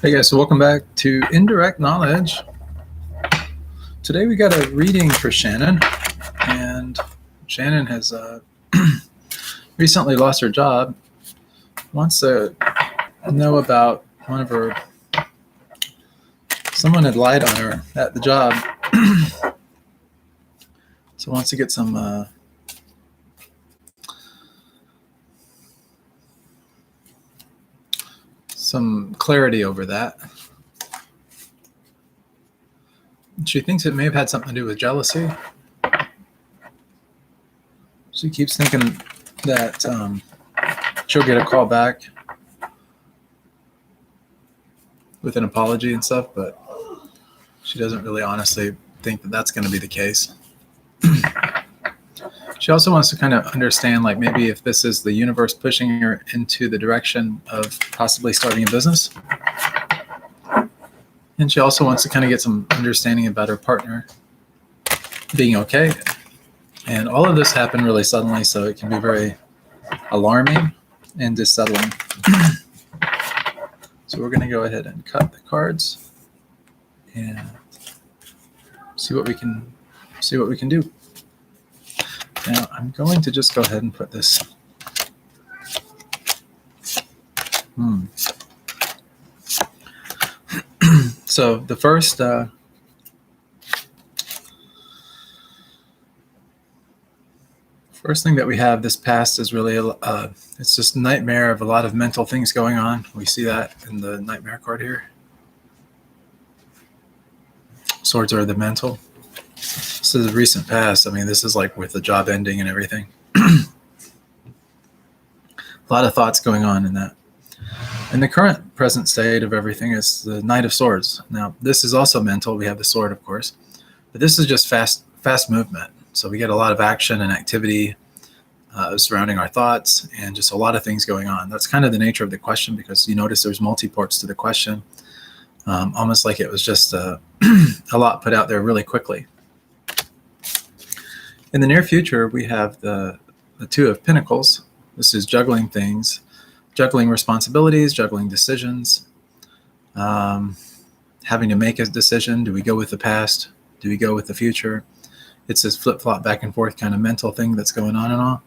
Hey guys, so welcome back to Indirect Knowledge. Today we got a reading for Shannon, and Shannon has recently lost her job. Wants to know about someone had lied on her at the job. So wants to get some clarity over that. She thinks it may have had something to do with jealousy. She keeps thinking that she'll get a call back with an apology and stuff, but she doesn't really honestly think that that's going to be the case. She also wants to kind of understand, like, maybe if this is the universe pushing her into the direction of possibly starting a business. And she also wants to kind of get some understanding about her partner being okay. And all of this happened really suddenly, so it can be very alarming and dissettling. So we're going to go ahead and cut the cards and see what we can do. Now I'm going to just go ahead and put this. So the first thing that we have, this past, is really it's just a nightmare of a lot of mental things going on. We see that in the nightmare card here. Swords are the mental. This is a recent past. I mean, this is like with the job ending and everything. A lot of thoughts going on in that. And the current present state of everything is the Knight of Swords. Now, this is also mental. We have the sword, of course, but this is just fast movement. So we get a lot of action and activity surrounding our thoughts, and just a lot of things going on. That's kind of the nature of the question, because you notice there's multi-parts to the question, almost like it was just a lot put out there really quickly. In the near future, we have the Two of Pentacles. This is juggling things, juggling responsibilities, juggling decisions, having to make a decision. Do we go with the past? Do we go with the future? It's this flip-flop back and forth kind of mental thing that's going on and all.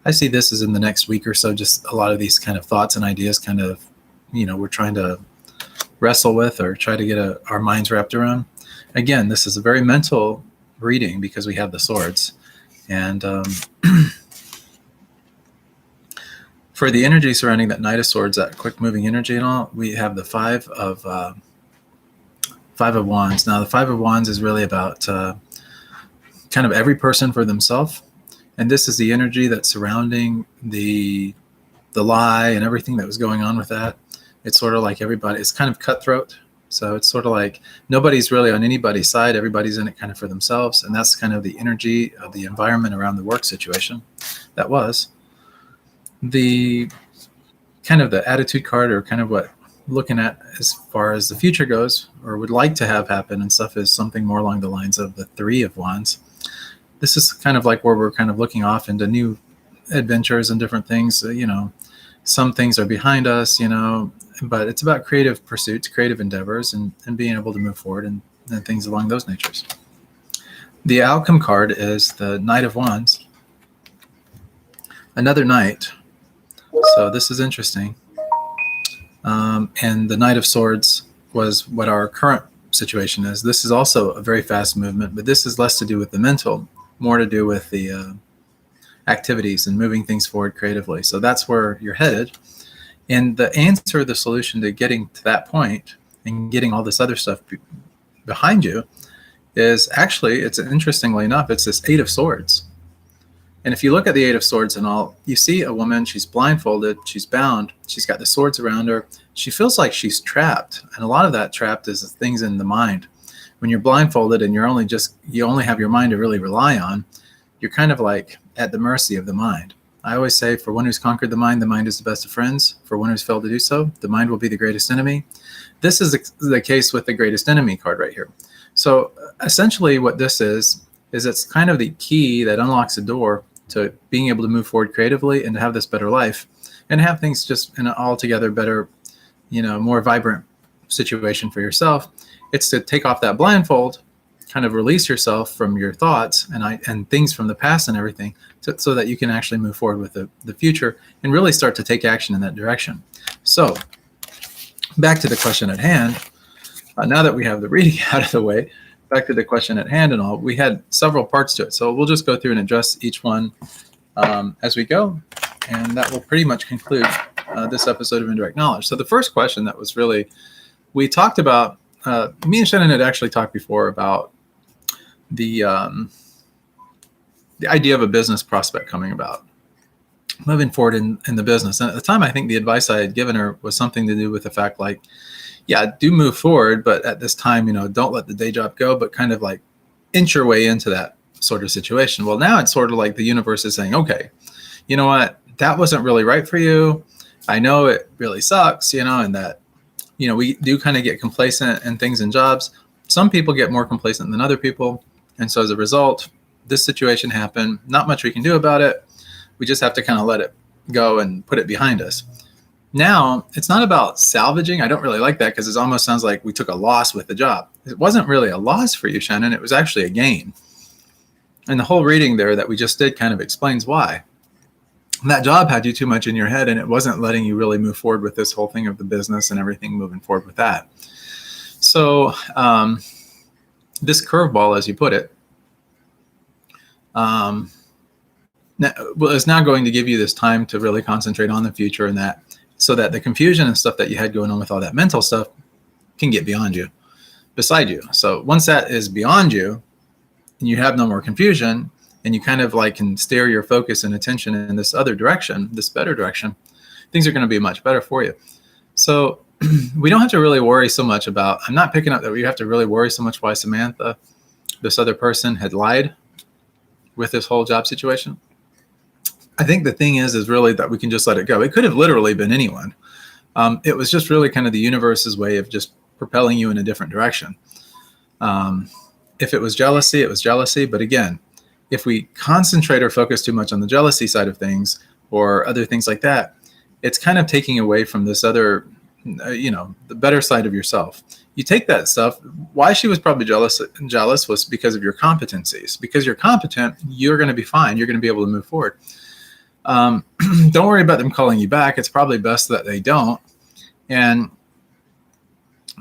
I see this as in the next week or so, just a lot of these kind of thoughts and ideas kind of, we're trying to wrestle with or try to get our minds wrapped around. Again, this is a very mental reading because we have the swords. And for the energy surrounding that Knight of Swords, that quick-moving energy and all, we have the Five of Wands. Now, the Five of Wands is really about kind of every person for themselves, and this is the energy that's surrounding the lie and everything that was going on with that. It's sort of like everybody. It's kind of cutthroat. So it's sort of like nobody's really on anybody's side. Everybody's in it kind of for themselves. And that's kind of the energy of the environment around the work situation. That was the kind of the attitude card, or kind of what looking at as far as the future goes, or would like to have happen and stuff, is something more along the lines of the Three of Wands. This is kind of like where we're kind of looking off into new adventures and different things. Some things are behind us, but it's about creative pursuits, creative endeavors, and being able to move forward and things along those natures. The outcome card is the Knight of Wands, another knight. So this is interesting. And the Knight of Swords was what our current situation is. This is also a very fast movement, but this is less to do with the mental, more to do with the activities and moving things forward creatively. So that's where you're headed. And the answer, the solution to getting to that point and getting all this other stuff behind you is actually, it's interestingly enough, it's this Eight of Swords. And if you look at the Eight of Swords and all, you see a woman, she's blindfolded, she's bound, she's got the swords around her. She feels like she's trapped. And a lot of that trapped is things in the mind. When you're blindfolded and you only have your mind to really rely on, you're kind of like at the mercy of the mind. I always say, for one who's conquered the mind is the best of friends. For one who's failed to do so, the mind will be the greatest enemy. This is the case with the greatest enemy card right here. So essentially what this is it's kind of the key that unlocks the door to being able to move forward creatively and to have this better life and have things just in an altogether better, more vibrant situation for yourself. It's to take off that blindfold, kind of release yourself from your thoughts and things from the past and everything, so that you can actually move forward with the future and really start to take action in that direction. So back to the question at hand. Now that we have the reading out of the way, back to the question at hand and all, we had several parts to it. So we'll just go through and address each one as we go. And that will pretty much conclude this episode of Indirect Knowledge. So the first question that was really, we talked about, me and Shannon had actually talked before about the idea of a business prospect coming about, moving forward in the business. And at the time, I think the advice I had given her was something to do with the fact, like, yeah, do move forward, but at this time, don't let the day job go, but kind of like inch your way into that sort of situation. Well, now it's sort of like the universe is saying, okay, you know what, that wasn't really right for you. I know it really sucks, and that, we do kind of get complacent in things in jobs. Some people get more complacent than other people. And so as a result, this situation happened. Not much we can do about it. We just have to kind of let it go and put it behind us. Now, it's not about salvaging. I don't really like that because it almost sounds like we took a loss with the job. It wasn't really a loss for you, Shannon. It was actually a gain. And the whole reading there that we just did kind of explains why. That job had you too much in your head, and it wasn't letting you really move forward with this whole thing of the business and everything moving forward with that. So this curveball, as you put it, is now going to give you this time to really concentrate on the future and that, so that the confusion and stuff that you had going on with all that mental stuff can get beside you. So once that is beyond you and you have no more confusion, and you kind of like can steer your focus and attention in this other direction, this better direction, things are going to be much better for you. So we don't have to really worry so much about, I'm not picking up that we have to really worry so much why Samantha, this other person, had lied with this whole job situation. I think the thing is really that we can just let it go. It could have literally been anyone. It was just really kind of the universe's way of just propelling you in a different direction. If it was jealousy, it was jealousy. But again, if we concentrate or focus too much on the jealousy side of things or other things like that, it's kind of taking away from this other, the better side of yourself. You take that stuff. Why she was probably jealous was because of your competencies. Because you're competent, you're going to be fine. You're going to be able to move forward. Don't worry about them calling you back. It's probably best that they don't. And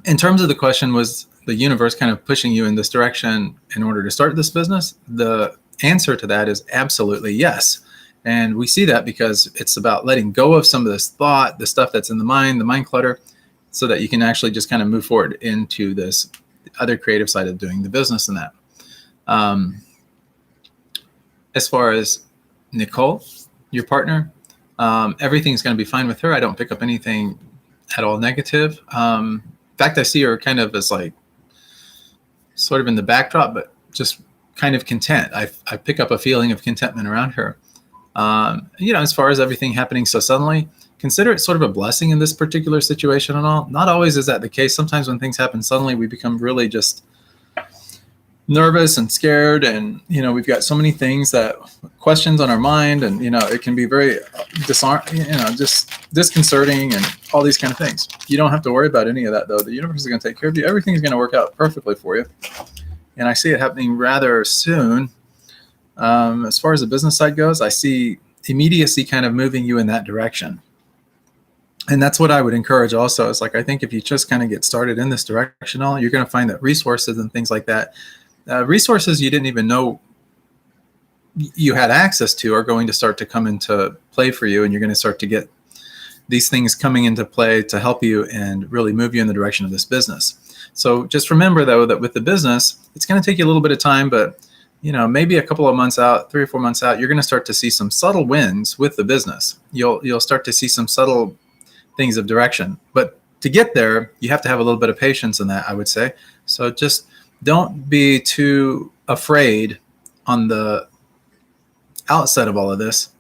in terms of the question, was the universe kind of pushing you in this direction in order to start this business? The answer to that is absolutely yes. And we see that because it's about letting go of some of this thought, the stuff that's in the mind clutter, so that you can actually just kind of move forward into this other creative side of doing the business and that. As far as Nicole, your partner, everything's going to be fine with her. I don't pick up anything at all negative. In fact, I see her kind of as like sort of in the backdrop, but just kind of content. I pick up a feeling of contentment around her. As far as everything happening so suddenly, consider it sort of a blessing in this particular situation and all. Not always is that the case. Sometimes when things happen suddenly, we become really just nervous and scared, and we've got so many things, that questions on our mind, and it can be very just disconcerting and all these kind of things. You don't have to worry about any of that, though. The universe is going to take care of you. Everything's going to work out perfectly for you, and I see it happening rather soon. As far as the business side goes, I see immediacy kind of moving you in that direction. And that's what I would encourage also. Is like, I think if you just kind of get started in this direction, you're going to find that resources and things like that, resources you didn't even know you had access to, are going to start to come into play for you. And you're going to start to get these things coming into play to help you and really move you in the direction of this business. So just remember, though, that with the business, it's going to take you a little bit of time, but maybe a couple of months out, 3 or 4 months out, you're going to start to see some subtle wins with the business. You'll start to see some subtle things of direction. But to get there, you have to have a little bit of patience in that, I would say. So just don't be too afraid on the outset of all of this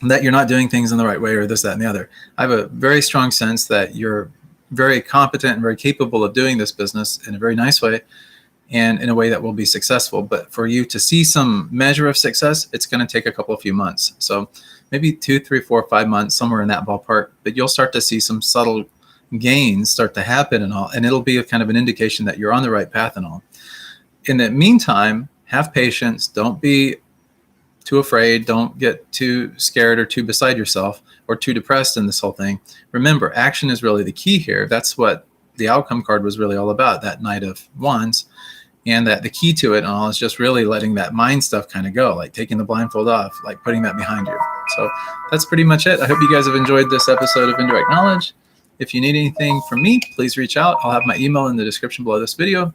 that you're not doing things in the right way, or this, that, and the other. I have a very strong sense that you're very competent and very capable of doing this business in a very nice way, and in a way that will be successful. But for you to see some measure of success, it's going to take a few months. So maybe 2, 3, 4, 5 months, somewhere in that ballpark, but you'll start to see some subtle gains start to happen and all, and it'll be a kind of an indication that you're on the right path and all. In the meantime, have patience. Don't be too afraid. Don't get too scared or too beside yourself or too depressed in this whole thing. Remember, action is really the key here. That's what the outcome card was really all about, that Knight of Wands. And that the key to it and all is just really letting that mind stuff kind of go, like taking the blindfold off, like putting that behind you. So that's pretty much it. I hope you guys have enjoyed this episode of Indirect Knowledge. If you need anything from me, please reach out. I'll have my email in the description below this video.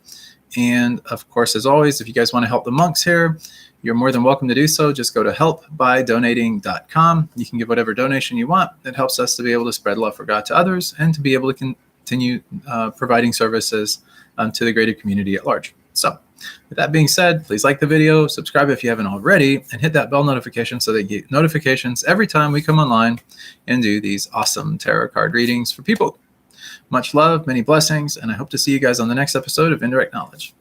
And of course, as always, if you guys want to help the monks here, you're more than welcome to do so. Just go to helpbydonating.com. You can give whatever donation you want. It helps us to be able to spread love for God to others and to be able to continue providing services to the greater community at large. So with that being said, please like the video, subscribe if you haven't already, and hit that bell notification so that you get notifications every time we come online and do these awesome tarot card readings for people. Much love, many blessings, and I hope to see you guys on the next episode of Indirect Knowledge.